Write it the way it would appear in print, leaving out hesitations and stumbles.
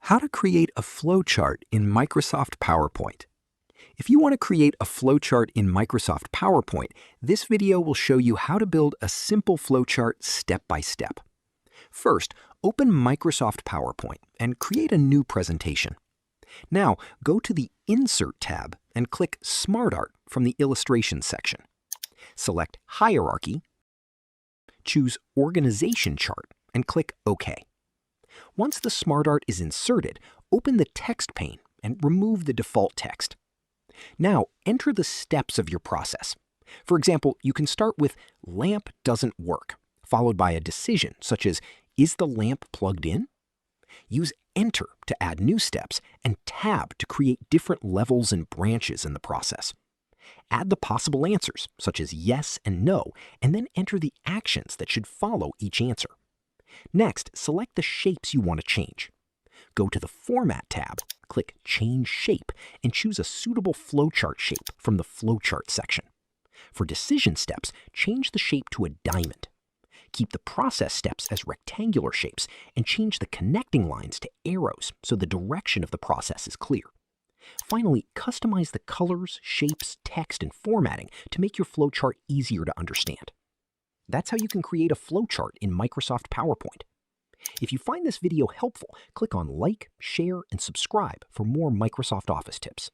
How to create a flowchart in Microsoft PowerPoint. If you want to create a flowchart in Microsoft PowerPoint, this video will show you how to build a simple flowchart step by step. First, open Microsoft PowerPoint and create a new presentation. Now, go to the Insert tab and click SmartArt from the Illustrations section. Select Hierarchy, choose Organization Chart, and click OK. Once the SmartArt is inserted, open the text pane and remove the default text. Now, enter the steps of your process. For example, you can start with "lamp doesn't work," followed by a decision such as "is the lamp plugged in?" Use Enter to add new steps and Tab to create different levels and branches in the process. Add the possible answers, such as yes and no, and then enter the actions that should follow each answer. Next, select the shapes you want to change. Go to the Format tab, click Change Shape, and choose a suitable flowchart shape from the Flowchart section. For decision steps, change the shape to a diamond. Keep the process steps as rectangular shapes and change the connecting lines to arrows so the direction of the process is clear. Finally, customize the colors, shapes, text, and formatting to make your flowchart easier to understand. That's how you can create a flowchart in Microsoft PowerPoint. If you find this video helpful, click on like, share, and subscribe for more Microsoft Office tips.